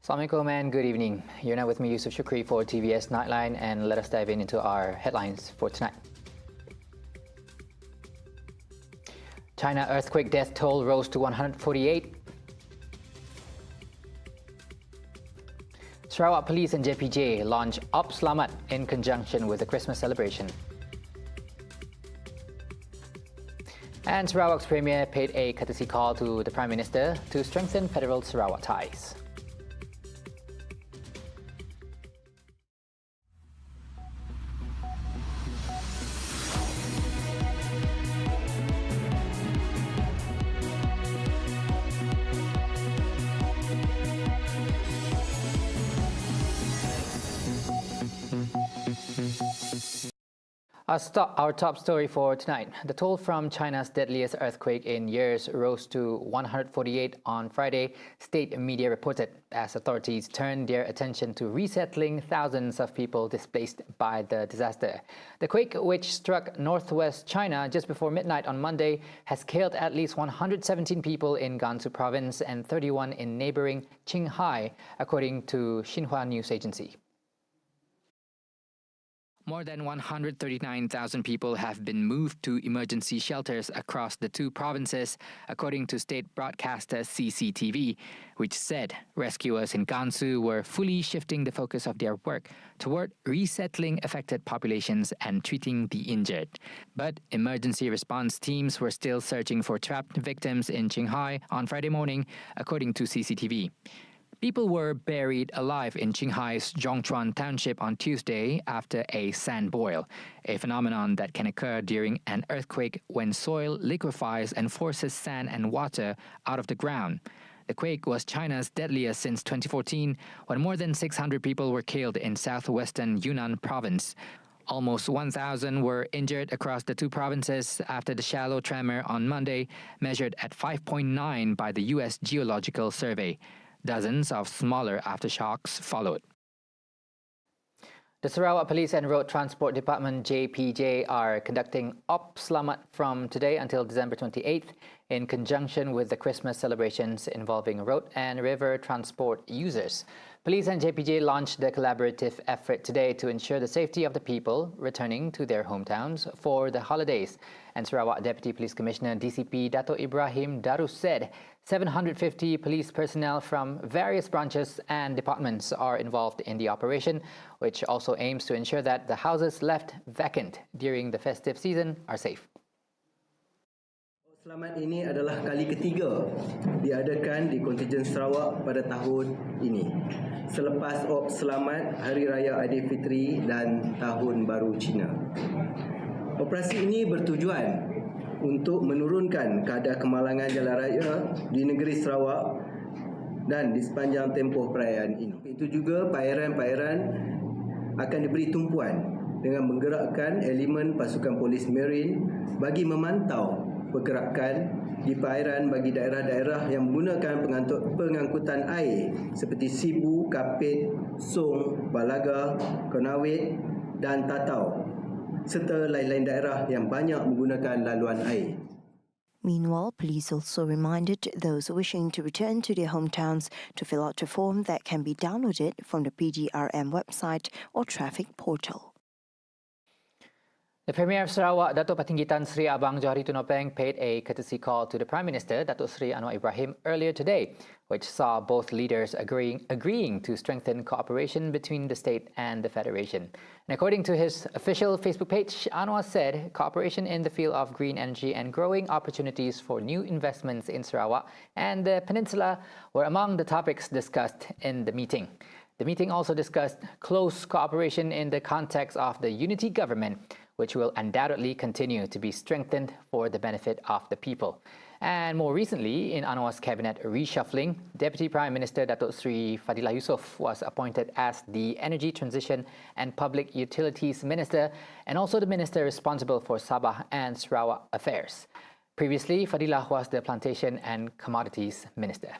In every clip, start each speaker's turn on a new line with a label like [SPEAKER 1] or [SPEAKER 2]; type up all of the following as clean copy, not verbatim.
[SPEAKER 1] Assalamualaikum and good evening. You're now with me, Yusuf Shukri, for TVS Nightline, and let us dive into our headlines for tonight. China earthquake death toll rose to 148. Sarawak Police and JPJ launch Op Selamat in conjunction with the Christmas celebration. And Sarawak's Premier paid a courtesy call to the Prime Minister to strengthen federal Sarawak ties. Our top story for tonight. The toll from China's deadliest earthquake in years rose to 148 on Friday, state media reported, as authorities turned their attention to resettling thousands of people displaced by the disaster. The quake, which struck northwest China just before midnight on Monday, has killed at least 117 people in Gansu province and 31 in neighboring Qinghai, according to Xinhua news agency. More than 139,000 people have been moved to emergency shelters across the two provinces, according to state broadcaster CCTV, which said rescuers in Gansu were fully shifting the focus of their work toward resettling affected populations and treating the injured. But emergency response teams were still searching for trapped victims in Qinghai on Friday morning, according to CCTV. People were buried alive in Qinghai's Zhongchuan township on Tuesday after a sand boil, a phenomenon that can occur during an earthquake when soil liquefies and forces sand and water out of the ground. The quake was China's deadliest since 2014, when more than 600 people were killed in southwestern Yunnan province. Almost 1,000 were injured across the two provinces after the shallow tremor on Monday, measured at 5.9 by the U.S. Geological Survey. Dozens of smaller aftershocks followed. The Sarawak Police and Road Transport Department JPJ are conducting Op Selamat from today until December 28th in conjunction with the Christmas celebrations involving road and river transport users. Police and JPJ launched the collaborative effort today to ensure the safety of the people returning to their hometowns for the holidays. And Sarawak Deputy Police Commissioner DCP Dato' Ibrahim Darus said 750 police personnel from various branches and departments are involved in the operation, which also aims to ensure that the houses left vacant during the festive season are safe.
[SPEAKER 2] Selamat ini adalah kali ketiga diadakan di kontingen Sarawak pada tahun ini, selepas Op Selamat Hari Raya Aidilfitri dan Tahun Baru Cina. Operasi ini bertujuan untuk menurunkan kadar kemalangan jalan raya di negeri Sarawak dan di sepanjang tempoh perayaan ini. Itu juga pameran-pameran akan diberi tumpuan dengan menggerakkan elemen pasukan polis marine bagi memantau pergerakan di perairan bagi daerah-daerah yang menggunakan pengangkutan air seperti Sibu, Kapit, Song, Balaga, Konawit dan Tatau, serta lain-lain daerah yang banyak menggunakan laluan air.
[SPEAKER 3] Meanwhile, police also reminded those wishing to return to their hometowns to fill out a form that can be downloaded from the PDRM website or traffic portal.
[SPEAKER 1] The Premier of Sarawak, Dato' Patinggi Tan Sri Abang Johari Tunopeng, paid a courtesy call to the Prime Minister, Dato' Sri Anwar Ibrahim, earlier today, which saw both leaders agreeing to strengthen cooperation between the state and the Federation. And according to his official Facebook page, Anwar said cooperation in the field of green energy and growing opportunities for new investments in Sarawak and the peninsula were among the topics discussed in the meeting. The meeting also discussed close cooperation in the context of the unity government, which will undoubtedly continue to be strengthened for the benefit of the people. And more recently, in Anwar's cabinet reshuffling, Deputy Prime Minister Dato' Sri Fadilah Yusof was appointed as the Energy Transition and Public Utilities Minister and also the Minister responsible for Sabah and Sarawak Affairs. Previously, Fadilah was the Plantation and Commodities Minister.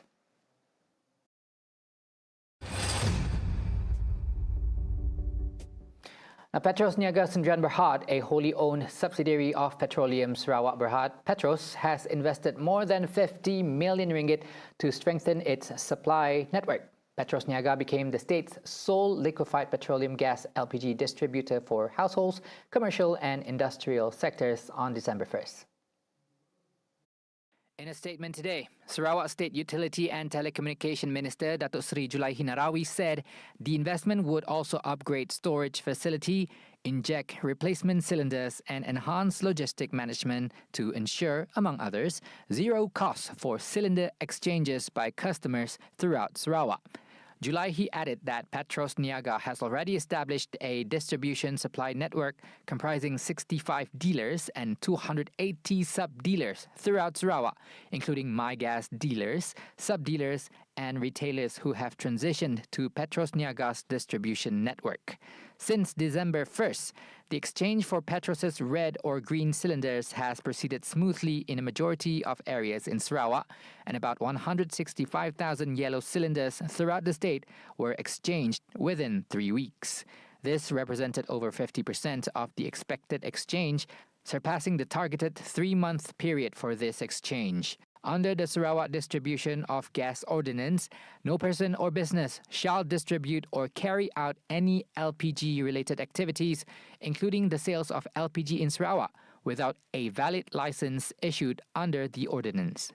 [SPEAKER 1] Now, Petros Niaga Sdn Berhad, a wholly owned subsidiary of Petroleum Sarawak Berhad, Petros has invested more than 50 million ringgit to strengthen its supply network. Petros Niaga became the state's sole liquefied petroleum gas LPG distributor for households, commercial and industrial sectors on December 1st. In a statement today, Sarawak State Utility and Telecommunication Minister Datuk Seri Julaihi Narawi said the investment would also upgrade storage facility, inject replacement cylinders and enhance logistic management to ensure, among others, zero costs for cylinder exchanges by customers throughout Sarawak. Julaihi added that Petros Niaga has already established a distribution supply network comprising 65 dealers and 280 sub-dealers throughout Sarawak, including MyGas dealers, sub-dealers and retailers who have transitioned to Petros Niaga's distribution network. Since December 1st, the exchange for Petros's red or green cylinders has proceeded smoothly in a majority of areas in Sarawak, and about 165,000 yellow cylinders throughout the state were exchanged within 3 weeks. This represented over 50% of the expected exchange, surpassing the targeted 3-month period for this exchange. Under the Sarawak Distribution of Gas Ordinance, no person or business shall distribute or carry out any LPG-related activities, including the sales of LPG in Sarawak, without a valid license issued under the ordinance.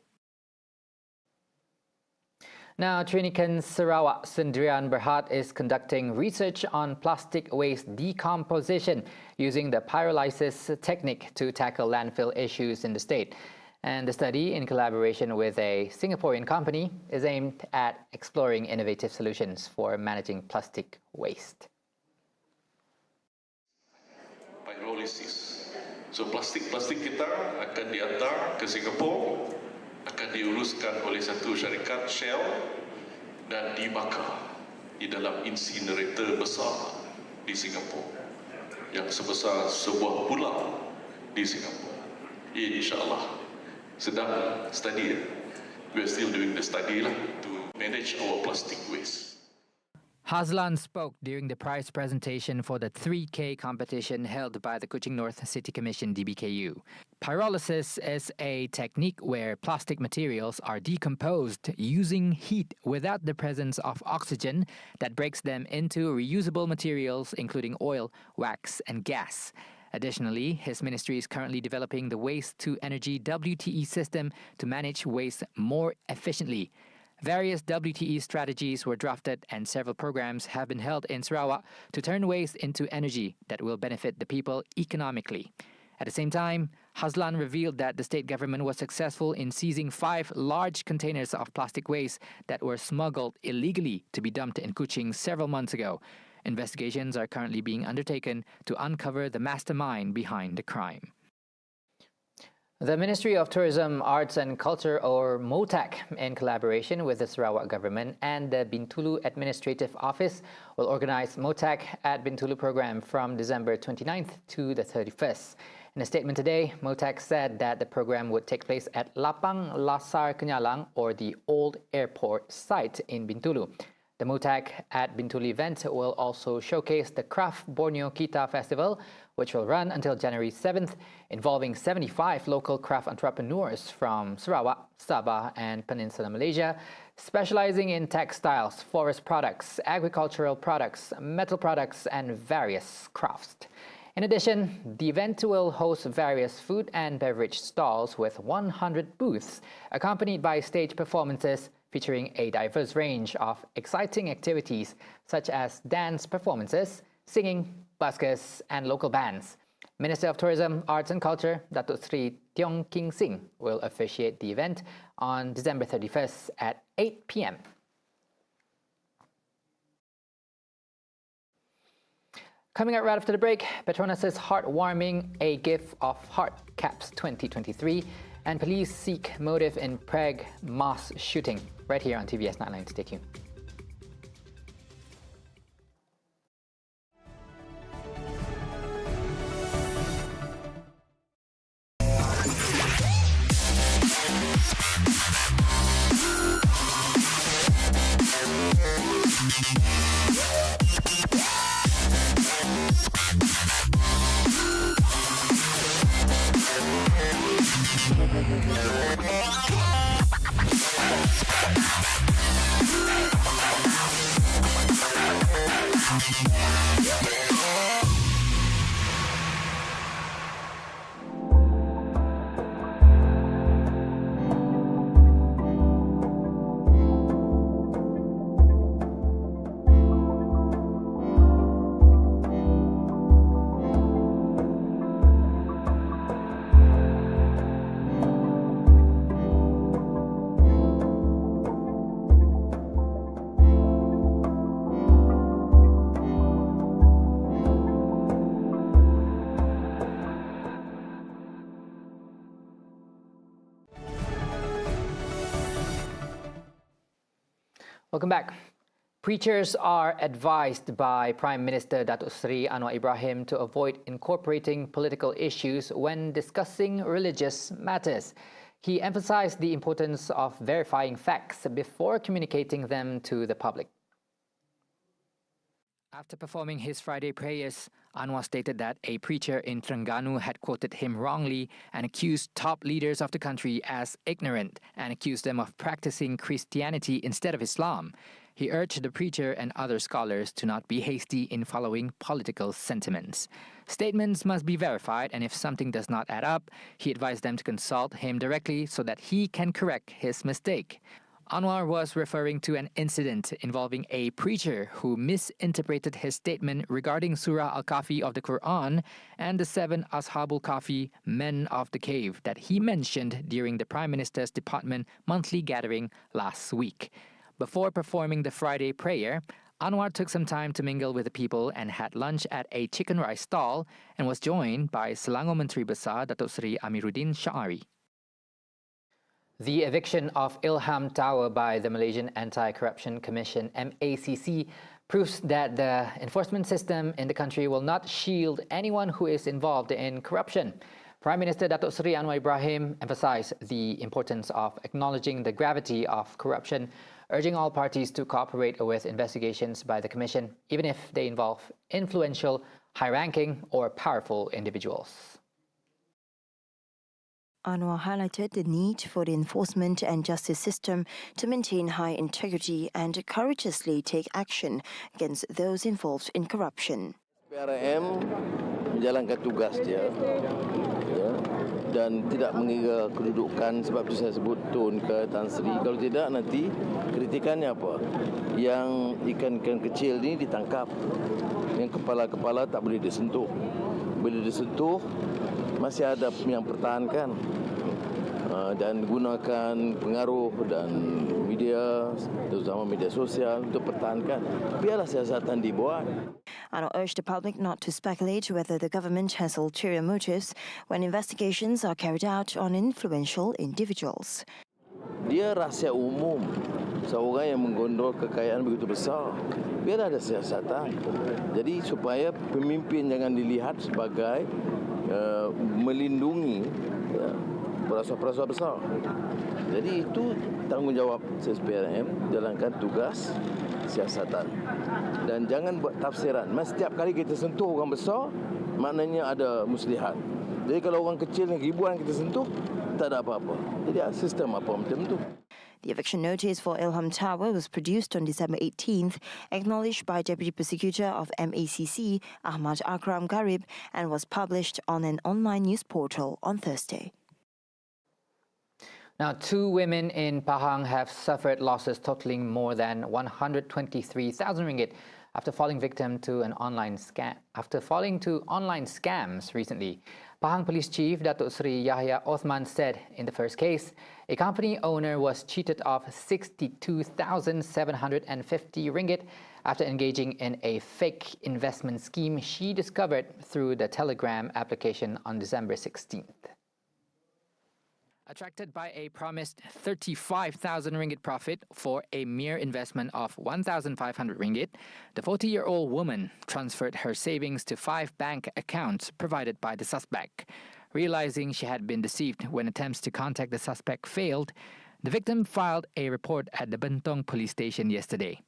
[SPEAKER 1] Now, Trinikan Sarawak Sendirian Berhad is conducting research on plastic waste decomposition using the pyrolysis technique to tackle landfill issues in the state. And the study, in collaboration with a Singaporean company, is aimed at exploring innovative solutions for managing plastic waste.
[SPEAKER 4] Pyrolysis. So plastik kita akan diantar ke Singapura, akan diuruskan oleh satu syarikat Shell dan dibakar di dalam incinerator besar di Singapura yang sebesar sebuah pulau di Singapura. InsyaAllah sedang study. We are still doing the study to manage our plastic waste.
[SPEAKER 1] Hazlan spoke during the prize presentation for the 3K competition held by the Kuching North City Commission DBKU. Pyrolysis is a technique where plastic materials are decomposed using heat without the presence of oxygen that breaks them into reusable materials including oil, wax and gas. Additionally, his ministry is currently developing the waste-to-energy WTE system to manage waste more efficiently. Various WTE strategies were drafted and several programs have been held in Sarawak to turn waste into energy that will benefit the people economically. At the same time, Hazlan revealed that the state government was successful in seizing 5 large containers of plastic waste that were smuggled illegally to be dumped in Kuching several months ago. Investigations are currently being undertaken to uncover the mastermind behind the crime. The Ministry of Tourism, Arts and Culture, or MOTAC, in collaboration with the Sarawak government and the Bintulu Administrative Office, will organize MOTAC at Bintulu program from December 29th to the 31st. In a statement today, MOTAC said that the program would take place at Lapang Lasar Kenyalang, or the old airport site in Bintulu. The MOTAC at Bintulu event will also showcase the Craft Borneo Kita Festival, which will run until January 7th, involving 75 local craft entrepreneurs from Sarawak, Sabah and Peninsular Malaysia, specializing in textiles, forest products, agricultural products, metal products and various crafts. In addition, the event will host various food and beverage stalls with 100 booths, accompanied by stage performances featuring a diverse range of exciting activities such as dance performances, singing, buskers and local bands. Minister of Tourism, Arts and Culture, Datuk Seri Tiong King Sing, will officiate the event on December 31st at 8 p.m. Coming up right after the break, Petronas' Heartwarming, a gift of heart caps 2023, and police seek motive in Prague mass shooting. Right here on TVS Nightline. Stay tuned. Welcome back. Preachers are advised by Prime Minister Datuk Seri Anwar Ibrahim to avoid incorporating political issues when discussing religious matters. He emphasized the importance of verifying facts before communicating them to the public. After performing his Friday prayers, Anwar stated that a preacher in Terengganu had quoted him wrongly and accused top leaders of the country as ignorant and accused them of practicing Christianity instead of Islam. He urged the preacher and other scholars to not be hasty in following political sentiments. Statements must be verified, and if something does not add up, he advised them to consult him directly so that he can correct his mistake. Anwar was referring to an incident involving a preacher who misinterpreted his statement regarding Surah Al-Kahfi of the Quran and the 7 Ashabul Kahfi, men of the cave, that he mentioned during the Prime Minister's Department monthly gathering last week. Before performing the Friday prayer, Anwar took some time to mingle with the people and had lunch at a chicken rice stall and was joined by Selangor Menteri Besar Datuk Seri Amiruddin Syari. The eviction of Ilham Tower by the Malaysian Anti-Corruption Commission (MACC) proves that the enforcement system in the country will not shield anyone who is involved in corruption. Prime Minister Datuk Seri Anwar Ibrahim emphasized the importance of acknowledging the gravity of corruption, urging all parties to cooperate with investigations by the Commission, even if they involve influential, high-ranking or powerful individuals.
[SPEAKER 3] Anwar highlighted the need for the enforcement and justice system to maintain high integrity and courageously take action against those involved in corruption.
[SPEAKER 5] PRM menjalankan tugas dia dan tidak mengira kedudukan, sebab itu saya sebut Tun ke Tan Sri. Kalau tidak, nanti kritikannya apa? Yang ikan-ikan kecil ini ditangkap, yang kepala-kepala tak boleh disentuh. Bila disentuh, masih ada yang pertahankan dan gunakan pengaruh dan media, terutama media sosial, untuk pertahankan. Biarlah siasatan dibuat.
[SPEAKER 3] Anwar urged the public not to speculate whether the government has ulterior motives when investigations are carried out on influential individuals.
[SPEAKER 5] Dia rahsia umum, seorang yang menggondol kekayaan begitu besar. Biarlah ada siasatan. Jadi supaya pemimpin jangan dilihat sebagai melindungi perasaan-perasaan besar. Jadi itu tanggungjawab SPRM, jalankan tugas siasatan. Dan jangan buat tafsiran. Setiap kali kita sentuh orang besar, maknanya ada muslihat. Jadi kalau orang kecil yang ribuan kita sentuh, tak ada apa-apa. Jadi sistem apa macam tu.
[SPEAKER 3] The eviction notice for Ilham Tower was produced on December 18th, acknowledged by Deputy Prosecutor of MACC, Ahmad Akram Garib, and was published on an online news portal on Thursday.
[SPEAKER 1] Now, 2 women in Pahang have suffered losses totaling more than 123,000 ringgit after falling victim to an online scams recently. Pahang Police Chief Datuk Seri Yahya Othman said in the first case, a company owner was cheated of 62,750 ringgit after engaging in a fake investment scheme she discovered through the Telegram application on December 16th. Attracted by a promised 35,000 ringgit profit for a mere investment of 1,500 ringgit, the 40-year-old woman transferred her savings to 5 bank accounts provided by the suspect. Realizing she had been deceived when attempts to contact the suspect failed, the victim filed a report at the Bentong police station yesterday.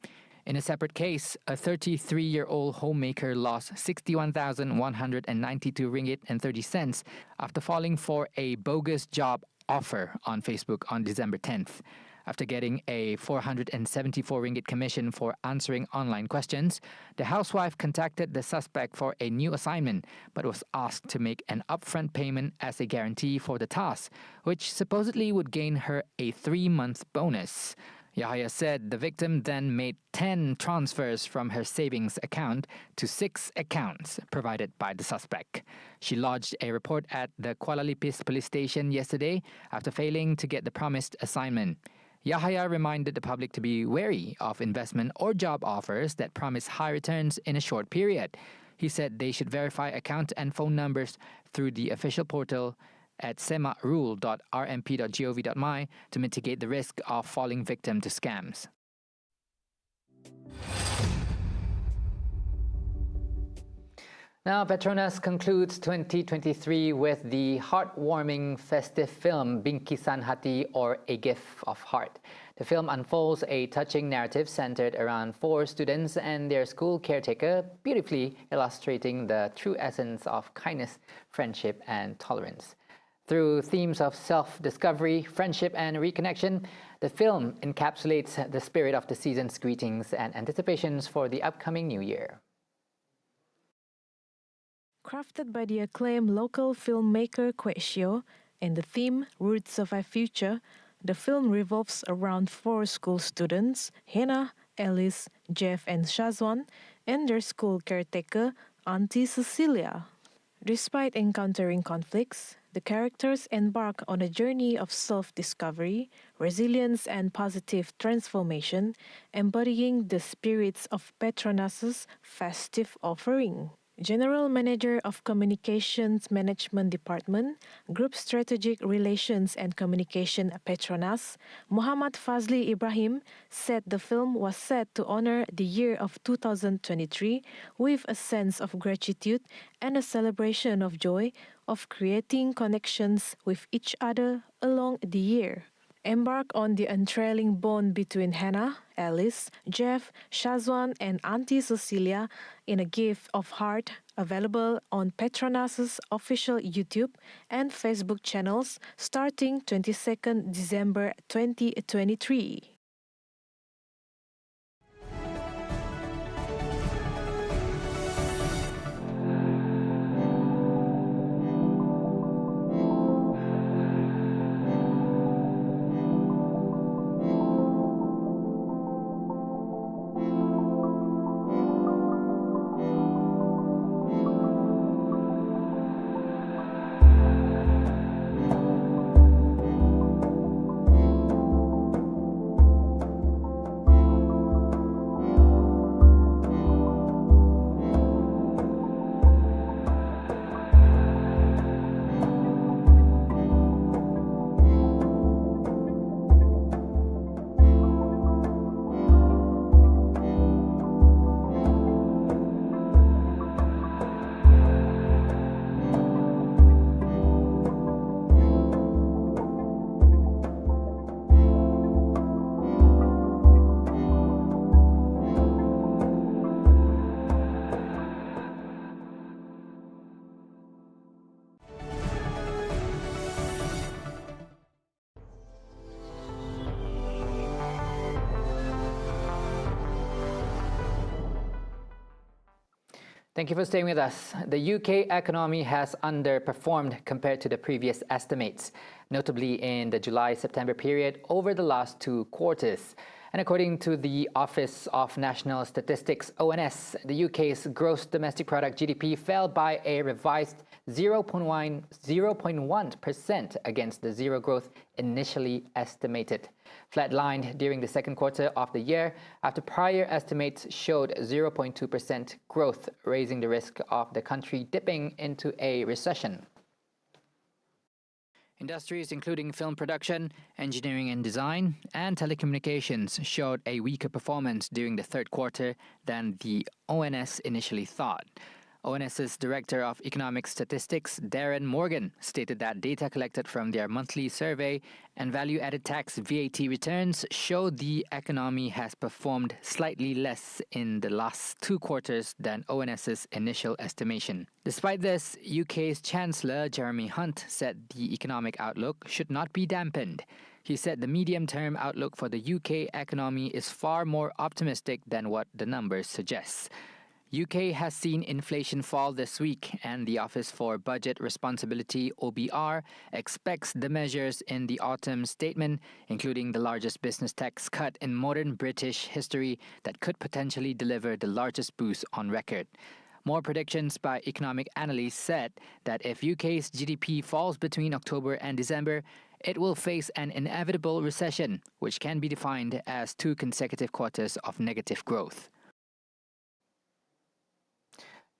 [SPEAKER 1] In a separate case, a 33-year-old homemaker lost 61,192 ringgit and 30 cents after falling for a bogus job offer on Facebook on December 10th. After getting a 474 ringgit commission for answering online questions, the housewife contacted the suspect for a new assignment but was asked to make an upfront payment as a guarantee for the task, which supposedly would gain her a 3-month bonus. Yahya said the victim then made 10 transfers from her savings account to 6 accounts provided by the suspect. She lodged a report at the Kuala Lipis police station yesterday after failing to get the promised assignment. Yahya reminded the public to be wary of investment or job offers that promise high returns in a short period. He said they should verify account and phone numbers through the official portal at semarule.rmp.gov.my to mitigate the risk of falling victim to scams. Now, Petronas concludes 2023 with the heartwarming festive film Bingkisan Hati, or A Gift of Heart. The film unfolds a touching narrative centered around 4 students and their school caretaker, beautifully illustrating the true essence of kindness, friendship, and tolerance. Through themes of self-discovery, friendship, and reconnection, the film encapsulates the spirit of the season's greetings and anticipations for the upcoming new year.
[SPEAKER 6] Crafted by the acclaimed local filmmaker Quetio and the theme Roots of Our Future, the film revolves around 4 school students, Hannah, Alice, Jeff, and Shazwan, and their school caretaker, Auntie Cecilia. Despite encountering conflicts, the characters embark on a journey of self-discovery, resilience, and positive transformation, embodying the spirits of Petronas' festive offering. General Manager of Communications Management Department, Group Strategic Relations and Communication at Petronas, Muhammad Fazli Ibrahim, said the film was set to honor the year of 2023 with a sense of gratitude and a celebration of joy of creating connections with each other along the year. Embark on the enthralling bond between Hannah, Alice, Jeff, Shazwan, and Auntie Cecilia in A Gift of Heart, available on Petronas' official YouTube and Facebook channels starting 22nd December 2023.
[SPEAKER 1] Thank you for staying with us. The UK economy has underperformed compared to the previous estimates, notably in the July-September period over the last 2 quarters. And according to the Office of National Statistics, ONS, the UK's gross domestic product GDP fell by a revised 0.1% against the zero growth initially estimated. Flatlined during the second quarter of the year after prior estimates showed 0.2% growth, raising the risk of the country dipping into a recession. Industries including film production, engineering and design, and telecommunications showed a weaker performance during the third quarter than the ONS initially thought. ONS's Director of Economic Statistics, Darren Morgan, stated that data collected from their monthly survey and value-added tax VAT returns show the economy has performed slightly less in the last 2 quarters than ONS's initial estimation. Despite this, UK's Chancellor Jeremy Hunt said the economic outlook should not be dampened. He said the medium-term outlook for the UK economy is far more optimistic than what the numbers suggest. UK has seen inflation fall this week, and the Office for Budget Responsibility (OBR) expects the measures in the autumn statement, including the largest business tax cut in modern British history that could potentially deliver the largest boost on record. More predictions by economic analysts said that if UK's GDP falls between October and December, it will face an inevitable recession, which can be defined as 2 consecutive quarters of negative growth.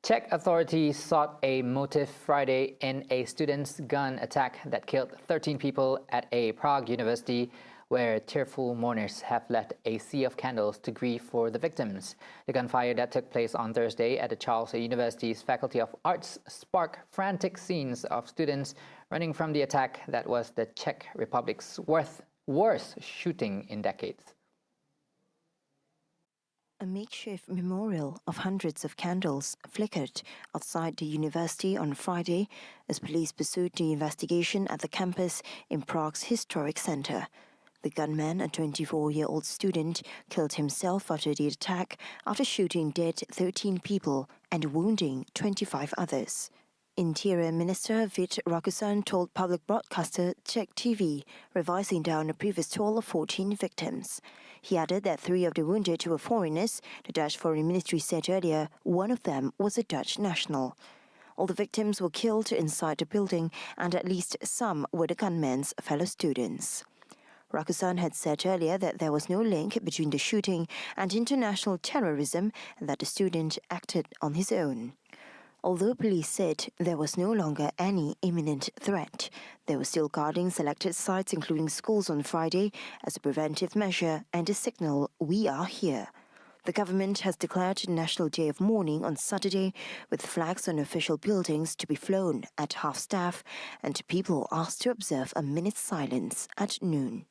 [SPEAKER 1] Czech authorities sought a motive Friday in a student's gun attack that killed 13 people at a Prague university, where tearful mourners have lit a sea of candles to grieve for the victims. The gunfire that took place on Thursday at the Charles University's Faculty of Arts sparked frantic scenes of students running from the attack that was the Czech Republic's worst shooting in decades.
[SPEAKER 3] A makeshift memorial of hundreds of candles flickered outside the university on Friday as police pursued the investigation at the campus in Prague's historic center. The gunman, a 24-year-old student, killed himself after the attack after shooting dead 13 people and wounding 25 others. Interior Minister Vít Rakusan told public broadcaster Czech TV, revising down a previous toll of 14 victims. He added that 3 of the wounded were foreigners. The Dutch Foreign Ministry said earlier one of them was a Dutch national. All the victims were killed inside the building, and at least some were the gunman's fellow students. Rakusan had said earlier that there was no link between the shooting and international terrorism and that the student acted on his own. Although police said there was no longer any imminent threat, they were still guarding selected sites, including schools, on Friday as a preventive measure and a signal, "We are here." The government has declared a national day of mourning on Saturday, with flags on official buildings to be flown at half-staff and people asked to observe a minute's silence at noon.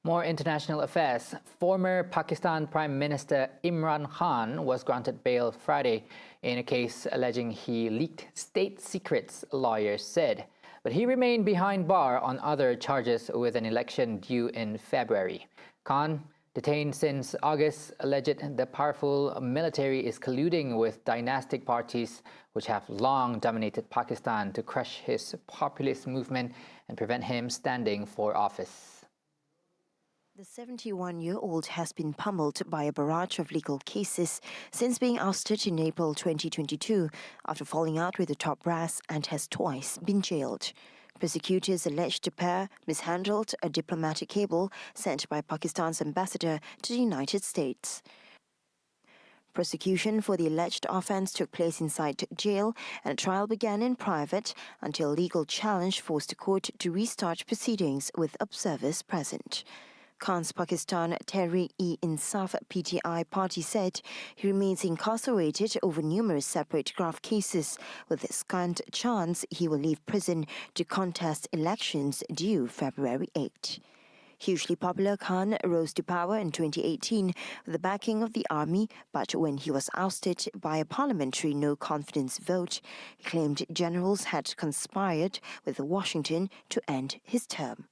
[SPEAKER 1] More international affairs. Former Pakistan Prime Minister Imran Khan was granted bail Friday in a case alleging he leaked state secrets, lawyers said. But he remained behind bar on other charges with an election due in February. Khan, detained since August, alleged the powerful military is colluding with dynastic parties which have long dominated Pakistan to crush his populist movement and prevent him standing for office.
[SPEAKER 3] The 71-year-old has been pummeled by a barrage of legal cases since being ousted in April 2022 after falling out with the top brass, and has twice been jailed. Prosecutors alleged the pair mishandled a diplomatic cable sent by Pakistan's ambassador to the United States. Prosecution for the alleged offence took place inside jail, and a trial began in private until legal challenge forced the court to restart proceedings with observers present. Khan's Pakistan Tehreek-e-Insaf (PTI) party said he remains incarcerated over numerous separate graft cases, with a scant chance he will leave prison to contest elections due February 8. Hugely popular, Khan rose to power in 2018 with the backing of the army, but when he was ousted by a parliamentary no-confidence vote, he claimed generals had conspired with Washington to end his term.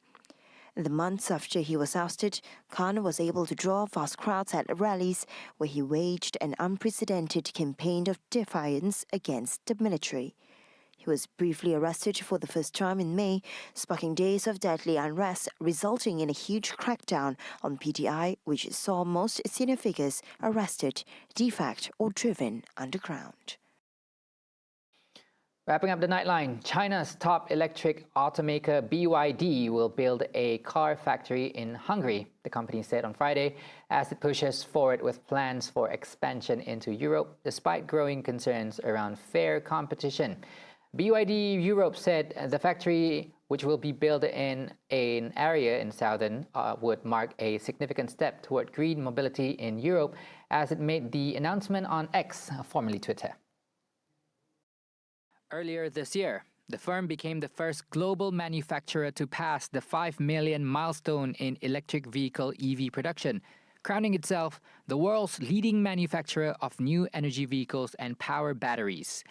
[SPEAKER 3] In the months after he was ousted, Khan was able to draw vast crowds at rallies where he waged an unprecedented campaign of defiance against the military. He was briefly arrested for the first time in May, sparking days of deadly unrest, resulting in a huge crackdown on PTI, which saw most senior figures arrested, defect, or driven underground.
[SPEAKER 1] Wrapping up the Nightline, China's top electric automaker BYD will build a car factory in Hungary, the company said on Friday, as it pushes forward with plans for expansion into Europe, despite growing concerns around fair competition. BYD Europe said the factory which will be built in an area in southern, would mark a significant step toward green mobility in Europe, as it made the announcement on X, formerly Twitter. Earlier this year, the firm became the first global manufacturer to pass the 5 million milestone in electric vehicle EV production, crowning itself the world's leading manufacturer of new energy vehicles and power batteries.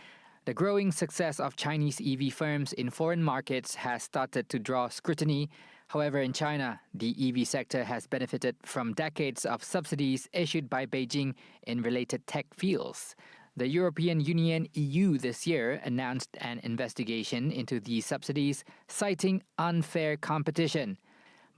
[SPEAKER 1] The growing success of Chinese EV firms in foreign markets has started to draw scrutiny. However, in China, the EV sector has benefited from decades of subsidies issued by Beijing in related tech fields. The European Union (EU) this year announced an investigation into these subsidies, citing unfair competition.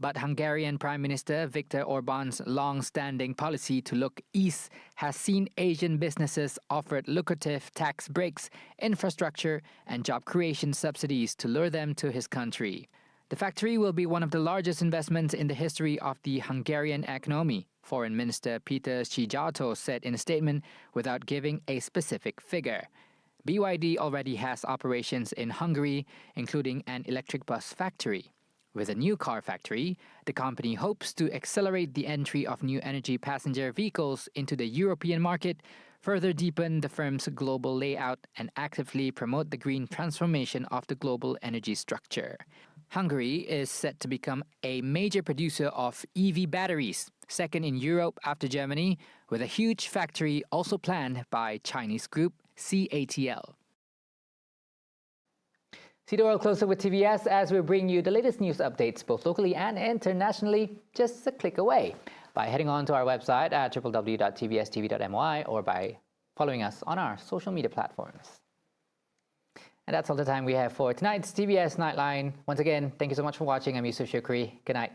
[SPEAKER 1] But Hungarian Prime Minister Viktor Orban's long-standing policy to look east has seen Asian businesses offered lucrative tax breaks, infrastructure, and job creation subsidies to lure them to his country. The factory will be one of the largest investments in the history of the Hungarian economy, Foreign Minister Peter Szijjarto said in a statement without giving a specific figure. BYD already has operations in Hungary, including an electric bus factory. With a new car factory, the company hopes to accelerate the entry of new energy passenger vehicles into the European market, further deepen the firm's global layout, and actively promote the green transformation of the global energy structure. Hungary is set to become a major producer of EV batteries, second in Europe after Germany, with a huge factory also planned by Chinese group CATL. See the world closer with TVS as we bring you the latest news updates both locally and internationally just a click away by heading on to our website at www.tvstv.my or by following us on our social media platforms. And that's all the time we have for tonight's TVS Nightline. Once again, thank you so much for watching. I'm Yusuf Shukri. Good night.